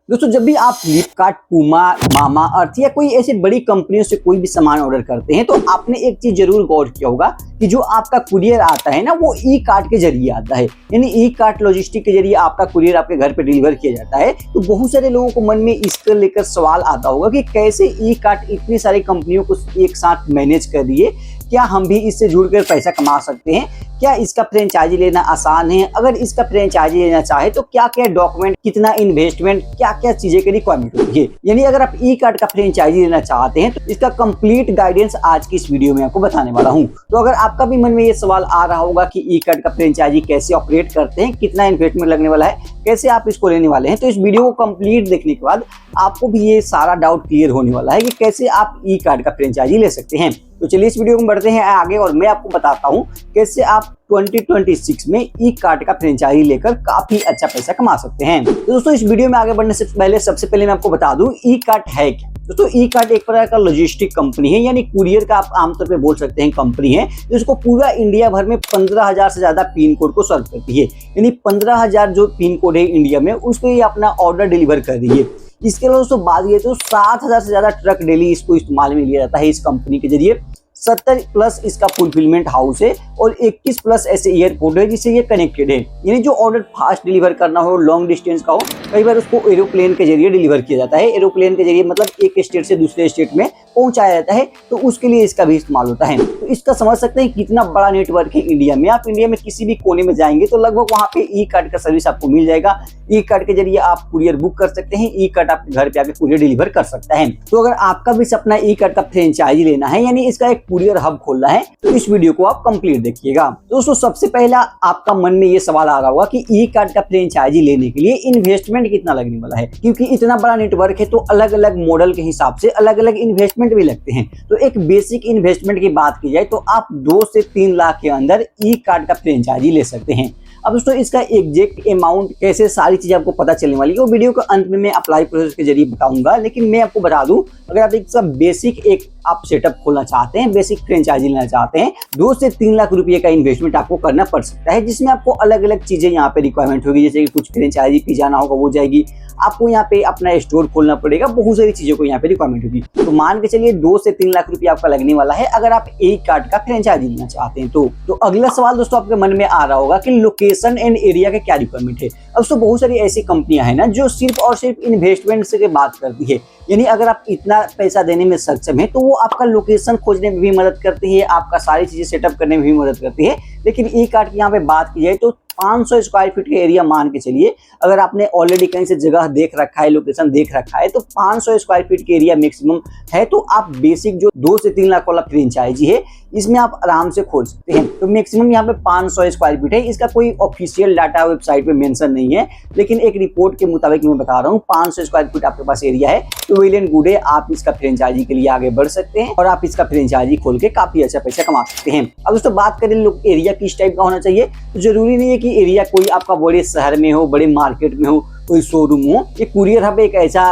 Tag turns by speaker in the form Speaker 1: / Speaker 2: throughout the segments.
Speaker 1: दोस्तों जब भी आप फ्लिपकार्ट, पूमा, मामा अर्थ या कोई ऐसी बड़ी कंपनियों से कोई भी सामान ऑर्डर करते हैं तो आपने एक चीज जरूर गौर किया होगा कि जो आपका कुरियर आता है ना वो ई कार्ट के जरिए आता है। यानी ई कार्ट लॉजिस्टिक के जरिए आपका कुरियर आपके घर पे डिलीवर किया जाता है। तो बहुत सारे लोगों को मन में इसको लेकर सवाल आता होगा कि कैसे ई कार्ट इतनी सारी कंपनियों को एक साथ मैनेज कर रही है, क्या हम भी इससे जुड़कर पैसा कमा सकते हैं, क्या इसका फ्रेंचाइजी लेना आसान है, अगर इसका फ्रेंचाइजी लेना चाहे तो क्या क्या डॉक्यूमेंट, कितना इन्वेस्टमेंट, क्या क्या चीजें की रिक्वायरमेंट होती है। यानी अगर आप ई कार्ट का फ्रेंचाइजी लेना चाहते हैं तो इसका कंप्लीट गाइडेंस आज की इस वीडियो में आपको बताने वाला हूं। तो अगर आपका भी मन में ये सवाल आ रहा होगा कि ई कार्ट का फ्रेंचाइजी कैसे ऑपरेट करते हैं, कितना इन्वेस्टमेंट लगने वाला है, कैसे आप इसको लेने वाले हैं, तो इस वीडियो को कंप्लीट देखने के बाद आपको भी ये सारा डाउट क्लियर होने वाला है कि कैसे आप ई कार्ट का फ्रेंचाइजी ले सकते हैं। तो चलिए इस वीडियो में बढ़ते हैं आगे और मैं आपको बताता हूं कैसे आप 2026 में ई कार्ट का फ्रेंचाइजी लेकर काफी अच्छा पैसा कमा सकते हैं। तो दोस्तों इस वीडियो में आगे बढ़ने से पहले सबसे पहले मैं आपको बता दूं ई कार्ट है क्या। दोस्तों ई कार्ट एक प्रकार का लॉजिस्टिक कंपनी है, यानी कुरियर का आप आमतौर पे बोल सकते हैं कंपनी है, जिसको पूरा इंडिया भर में 15,000 से ज्यादा पिन कोड को सर्व करती है। यानी 15,000 जो पिन कोड है इंडिया में उस पर ये अपना ऑर्डर डिलीवर कर रही है। इसके अलावा दोस्तों बात ये तो 7,000 से ज्यादा ट्रक डेली इसको इस्तेमाल में लिया जाता है इस कंपनी के जरिए। 70 प्लस इसका फुलफिलमेंट हाउस है और 21 प्लस ऐसे एयरपोर्ट है जिससे ये कनेक्टेड है। यानी जो ऑर्डर फास्ट डिलीवर करना हो, लॉन्ग डिस्टेंस का हो, कई बार उसको एरोप्लेन के जरिए डिलीवर किया जाता है। एरोप्लेन के जरिए मतलब एक स्टेट से दूसरे स्टेट में पहुंचाया जाता है, तो उसके लिए इसका भी इस्तेमाल होता है। तो इसका समझ सकते हैं कितना बड़ा नेटवर्क है इंडिया में। आप इंडिया में किसी भी कोने में जाएंगे तो लगभग वहां पे ई कार्ट का सर्विस आपको मिल जाएगा। ई कार्ट के जरिए आप कुरियर बुक कर सकते हैं, ई कार्ट आपके घर पे आके कुरियर डिलीवर कर सकता है। तो अगर आपका भी सपना ई कार्ट का फ्रेंचाइजी लेना है, यानी इसका एक कुरियर हब खोलना है, तो इस वीडियो को आप कंप्लीट देखिएगा। दोस्तों सबसे पहला आपका मन में ये सवाल आ रहा होगा कि ई कार्ट का फ्रेंचाइजी लेने के लिए इन्वेस्टमेंट कितना लगने वाला है, क्योंकि इतना बड़ा नेटवर्क है तो अलग अलग मॉडल के हिसाब से अलग अलग इन्वेस्टमेंट भी लगते हैं। तो एक बेसिक इन्वेस्टमेंट की बात की जाए तो आप 2 से 3 लाख के अंदर ई कार्ट का फ्रेंचाइजी ले सकते हैं। अब दोस्तों इसका एग्जैक्ट अमाउंट कैसे, सारी चीजें आपको पता चलने वाली है, वो वीडियो के अंत में मैं अप्लाई प्रोसेस के जरिए बताऊंगा। लेकिन मैं आपको बता दूं, अगर आप एक सब बेसिक एक आप सेटअप खोलना चाहते हैं, बेसिक फ्रेंचाइजी लेना चाहते हैं, 2 से 3 लाख रुपए का इन्वेस्टमेंट आपको करना पड़ सकता है, जिसमें आपको अलग अलग चीजें यहाँ पे रिक्वायरमेंट होगी। जैसे कि कुछ फ्रेंचाइजी फी जाना होगा वो जाएगी, आपको यहाँ पे अपना स्टोर खोलना पड़ेगा, बहुत सारी चीजों को यहाँ पे रिक्वायरमेंट होगी। तो मान के चलिए 2 से 3 लाख रुपया आपका लगने वाला है अगर आप ई कार्ट का फ्रेंचाइजी लेना चाहते हैं। तो अगला सवाल दोस्तों आपके मन में आ रहा होगा कि लोकेशन एंड एरिया के क्या रिक्वायरमेंट है। अब दोस्तों बहुत सारी ऐसी कंपनियां हैं ना जो सिर्फ और सिर्फ इन्वेस्टमेंट से बात करती है। यानी अगर आप इतना पैसा देने में सक्षम है तो वो आपका लोकेशन खोजने में भी मदद करती है, आपका सारी चीजें सेटअप करने में भी मदद करती है। लेकिन ई कार्ट की यहाँ पे बात की जाए तो 500 स्क्वायर फीट के एरिया मान के चलिए, अगर आपने ऑलरेडी कहीं से जगह देख रखा है, लोकेशन देख रखा है, तो 500 स्क्वायर फीट के एरिया मैक्सिमम है। तो आप बेसिक जो 2 से 3 लाख वाला फ्रेंचाइजी है इसमें आप आराम से खोल सकते हैं। तो मैक्सिमम यहाँ पे 500 स्क्वायर फीट है। इसका कोई ऑफिशियल डाटा वेबसाइट पे मेंशन नहीं है, लेकिन एक रिपोर्ट के मुताबिक मैं बता रहा हूँ 500 स्क्वायर फीट आपके पास एरिया है तो वेल एंड गुड है। आप इसका फ्रेंचाइजी के लिए आगे बढ़ सकते हैं और आप इसका फ्रेंचाइजी खोल के काफी अच्छा पैसा कमा सकते हैं। अब दोस्तों बात करें एरिया किस टाइप का होना चाहिए, तो जरूरी नहीं है कि एरिया कोई आपका बड़े शहर में हो, बड़े मार्केट में हो, कोई शोरूम हो। ये कुरियर हब एक ऐसा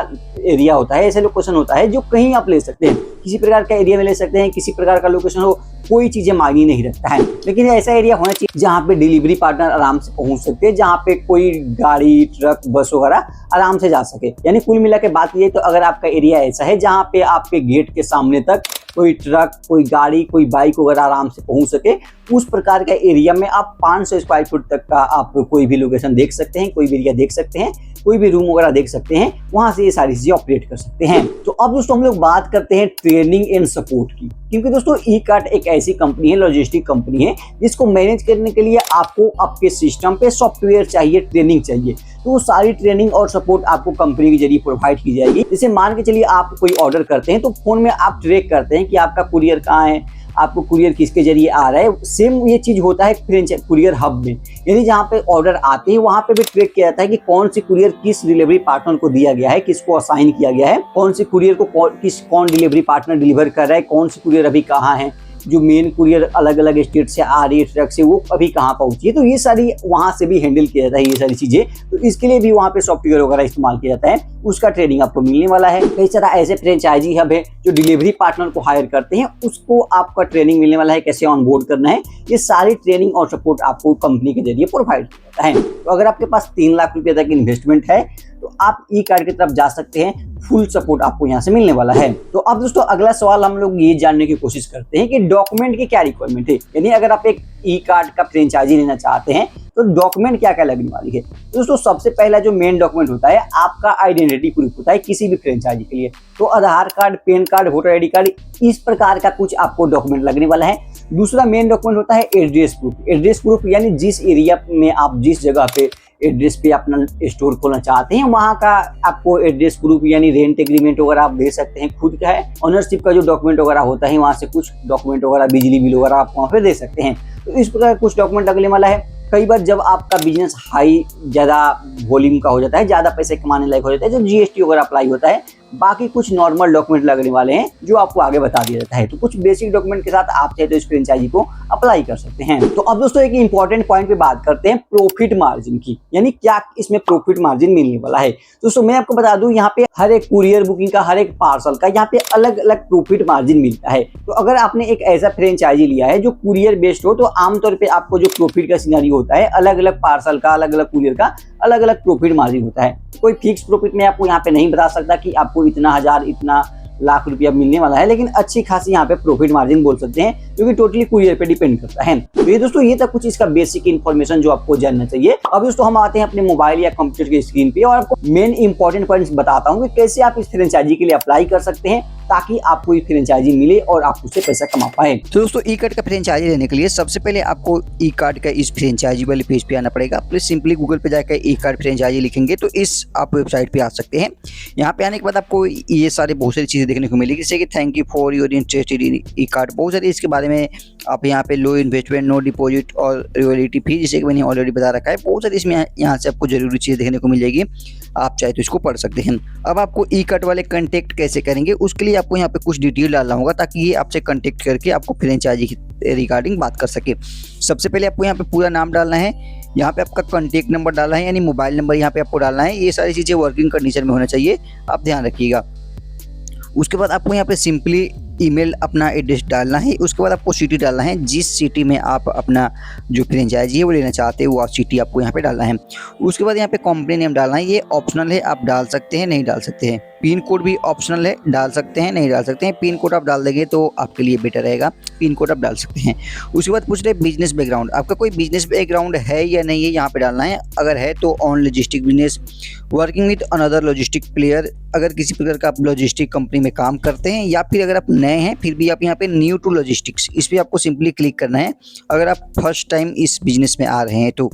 Speaker 1: एरिया होता है, ऐसा लोकेशन होता है जो कहीं आप ले सकते हैं, किसी प्रकार का एरिया में ले सकते हैं, किसी प्रकार का लोकेशन हो, कोई चीजें मायने नहीं रखता है। लेकिन ऐसा एरिया होना चाहिए जहाँ पे डिलीवरी पार्टनर आराम से पहुंच सकते हैं, जहाँ पे कोई गाड़ी, ट्रक, बस वगैरह आराम से जा सके। यानी कुल मिला के बात ये तो अगर आपका एरिया ऐसा है जहाँ पे आपके गेट के सामने तक कोई ट्रक, कोई गाड़ी, कोई बाइक वगैरह आराम से पहुंच सके, उस प्रकार का एरिया में आप 500 स्क्वायर फीट तक का आप कोई भी लोकेशन देख सकते हैं, कोई भी एरिया देख सकते हैं, कोई भी रूम वगैरह देख सकते हैं, वहां से ये सारी चीजें ऑपरेट कर सकते हैं। तो अब दोस्तों हम लोग बात करते हैं ट्रेनिंग एंड सपोर्ट की, क्योंकि दोस्तों ई कार्ट एक ऐसी कंपनी है, लॉजिस्टिक कंपनी है, जिसको मैनेज करने के लिए आपको आपके सिस्टम पे सॉफ्टवेयर चाहिए, ट्रेनिंग चाहिए। तो वो सारी ट्रेनिंग और सपोर्ट आपको कंपनी के जरिए प्रोवाइड की जाएगी। जैसे मान के चलिए आप कोई ऑर्डर करते हैं तो फोन में आप ट्रैक करते हैं कि आपका कुरियर कहाँ है, आपको कुरियर किसके जरिए आ रहा है। सेम ये चीज होता है कुरियर हब में, यानी जहाँ पे ऑर्डर आते हैं वहां पे भी ट्रैक किया जाता है कि कौन सी कुरियर किस डिलीवरी पार्टनर को दिया गया है, किसको असाइन किया गया है, कौन सी कुरियर को कौन डिलीवरी पार्टनर डिलीवर कर रहा है, कौन सी कुरियर अभी कहाँ है, जो मेन कुरियर अलग अलग स्टेट से आ रही है ट्रक से, वो अभी कहाँ पहुंची है। तो ये सारी वहां से भी हैंडल किया जाता है ये सारी चीजें। तो इसके लिए भी वहां पे सॉफ्टवेयर वगैरह इस्तेमाल किया जाता है, उसका ट्रेनिंग आपको मिलने वाला है। कई सारा ऐसे फ्रेंचाइजी हब है जो डिलीवरी पार्टनर को हायर करते हैं, उसको आपका ट्रेनिंग मिलने वाला है, कैसे ऑन बोर्ड करना है। ये सारी ट्रेनिंग और सपोर्ट आपको कंपनी के जरिए प्रोवाइड किया जाता है। तो अगर आपके पास 3 लाख रुपए तक इन्वेस्टमेंट है तो आप ई कार्ड की तरफ जा सकते हैं। फुल सपोर्ट आपको यहाँ से मिलने वाला है। तो अब दोस्तों अगला सवाल हम लोग ये जानने की कोशिश करते हैं कि डॉक्यूमेंट की क्या रिक्वायरमेंट है, यानी अगर आप एक ई कार्ड का फ्रेंचाइजी लेना चाहते हैं तो डॉक्यूमेंट क्या क्या लगने वाली है। तो दोस्तों सबसे पहला जो मेन डॉक्यूमेंट होता है आपका आइडेंटिटी प्रूफ होता है किसी भी फ्रेंचाइजी के लिए। तो Aadhaar card, PAN card, voter ID card, इस प्रकार का कुछ आपको डॉक्यूमेंट लगने वाला है। दूसरा मेन डॉक्यूमेंट होता है एड्रेस प्रूफ। एड्रेस प्रूफ यानी जिस एरिया में आप जिस जगह पे एड्रेस पे अपना स्टोर खोलना चाहते हैं वहाँ का आपको एड्रेस प्रूफ यानी रेंट एग्रीमेंट वगैरह आप दे सकते हैं। खुद का है ऑनरशिप का जो डॉक्यूमेंट वगैरह होता है वहाँ से कुछ डॉक्यूमेंट वगैरह, बिजली बिल वगैरह आप वहाँ पे दे सकते हैं। तो इस प्रकार कुछ डॉक्यूमेंट लगने वाला है। कई बार जब आपका बिजनेस हाई ज़्यादा वॉल्यूम का हो जाता है, ज़्यादा पैसे कमाने लायक हो जाता है, जब जीएसटी वगैरह अप्लाई होता है, बाकी कुछ नॉर्मल डॉक्यूमेंट लगने वाले हैं जो आपको आगे बता दिया जाता है। तो कुछ बेसिक डॉक्यूमेंट के साथ आप चाहे तो इस फ्रेंचाइजी को अप्लाई कर सकते हैं। तो अब दोस्तों एक इंपॉर्टेंट पॉइंट पे बात करते हैं प्रॉफिट मार्जिन की, यानी क्या इसमें प्रॉफिट मार्जिन मिलने वाला है। दोस्तों मैं आपको बता दूं यहाँ पे हर एक कुरियर बुकिंग का, हर एक पार्सल का यहाँ पे अलग अलग प्रॉफिट मार्जिन मिलता है। तो अगर आपने एक ऐसा फ्रेंचाइजी लिया है जो कुरियर बेस्ड हो तो आमतौर पर आपको जो प्रॉफिट का सिनेरियो होता है, अलग अलग पार्सल का, अलग अलग कुरियर का अलग अलग प्रॉफिट मार्जिन होता है। कोई फिक्स प्रॉफिट मैं आपको यहाँ पे नहीं बता सकता कि आपको इतना हजार, इतना लाख रुपया मिलने वाला है, लेकिन अच्छी खासी यहाँ पे प्रॉफिट मार्जिन बोल सकते हैं क्योंकि टोटली कुरियर पे डिपेंड करता है। तो ये दोस्तों ये था कुछ इसका बेसिक इन्फॉर्मेशन जो आपको जानना चाहिए। अब दोस्तों हम आते हैं अपने मोबाइल या कंप्यूटर की स्क्रीन पे और आपको मेन इंपॉर्टेंट पॉइंट्स बताता हूँ कि कैसे आप इस फ्रेंचाइजी के लिए अप्लाई कर सकते हैं ताकि आपको ये फ्रेंचाइजी मिले और आप उससे पैसा कमा पाए।
Speaker 2: तो दोस्तों ई कार्ड का फ्रेंचाइजी लेने के लिए सबसे पहले आपको ई कार्ड का इस फ्रेंचाइजी वाले पेज पे आना पड़ेगा। प्लीज सिंपली गूगल पे जाकर ई कार्ड फ्रेंचाइजी लिखेंगे तो इस आप वेबसाइट पे आ सकते हैं। यहाँ पे आने के बाद आपको ये सारे बहुत सारी चीज़ें देखने को मिलेगी, जैसे कि thank you for your interested in E card, बहुत सारी इसके बारे में आप यहाँ पे लो इन्वेस्टमेंट, नो डिपॉजिट और रॉयल्टी फी, जैसे कि मैंने ऑलरेडी बता रखा है। बहुत सारी इसमें यहाँ से आपको जरूरी चीज़ देखने को मिल जाएगी, आप चाहे तो इसको पढ़ सकते हैं। अब आपको ई कार्ड वाले कॉन्टेक्ट कैसे करेंगे उसके लिए आपको यहाँ पे कुछ डिटेल डालना होगा ताकि ये आपसे कॉन्टेक्ट करके आपको फ्रेंचाइजी की रिगार्डिंग बात कर सके। सबसे पहले आपको यहाँ पे पूरा नाम डालना है, यहाँ पे आपका कॉन्टेक्ट नंबर डालना है यानी मोबाइल नंबर यहाँ पे आपको डालना है। ये सारी चीज़ें वर्किंग कंडीशन में होना चाहिए, आप ध्यान रखिएगा। उसके बाद आपको यहाँ पे सिंपली ईमेल अपना एड्रेस डालना है। उसके बाद आपको सिटी डालना है, जिस सिटी में आप अपना जो फ्रेंचाइजी है वो लेना चाहते हैं वो सिटी आपको यहाँ पे डालना है। उसके बाद यहाँ पे कंपनी नेम डालना है, ये ऑप्शनल है, आप डाल सकते हैं नहीं डाल सकते हैं। पिन कोड भी ऑप्शनल है, डाल सकते हैं नहीं डाल सकते हैं। पिन कोड आप डाल देंगे तो आपके लिए बेटर रहेगा, पिन कोड आप डाल सकते हैं। उसके बाद पूछ रहे बिजनेस बैकग्राउंड, आपका कोई बिजनेस बैकग्राउंड है या नहीं है यहाँ पे डालना है। अगर है तो on logistic business, working with another logistic player, अगर किसी प्रकार का आप लॉजिस्टिक कंपनी में काम करते हैं, या फिर अगर आप नए हैं फिर भी आप यहाँ पे न्यू टू लॉजिस्टिक्स, इस पर आपको सिंपली क्लिक करना है अगर आप फर्स्ट टाइम इस बिजनेस में आ रहे हैं तो।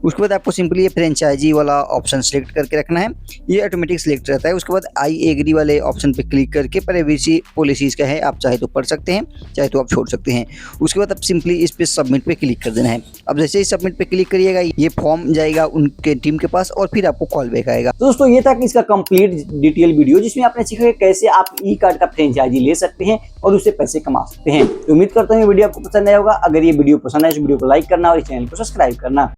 Speaker 2: उसके बाद आपको सिंपली ये फ्रेंचाइजी वाला ऑप्शन सेलेक्ट करके रखना है, ये ऑटोमेटिक सेलेक्ट रहता है। उसके बाद आई एग्री वाले ऑप्शन पे क्लिक करके प्राइवेसी पॉलिसीज का है, आप चाहे तो पढ़ सकते हैं चाहे तो आप छोड़ सकते हैं। उसके बाद आप सिंपली इस पे सबमिट पे क्लिक कर देना है। अब जैसे ही सबमिट पे क्लिक करिएगा ये फॉर्म जाएगा उनके टीम के पास और फिर आपको कॉल बैक आएगा।
Speaker 1: तो दोस्तों ये था कि इसका कंप्लीट डिटेल वीडियो जिसमें आपने सीखा कि कैसे आप ई कार्ड का फ्रेंचाइजी ले सकते हैं और उससे पैसे कमा सकते हैं। तो उम्मीद करता हूँ ये वीडियो आपको पसंद आया होगा। अगर ये वीडियो पसंद आए तो वीडियो को लाइक करना और इस चैनल को सब्सक्राइब करना।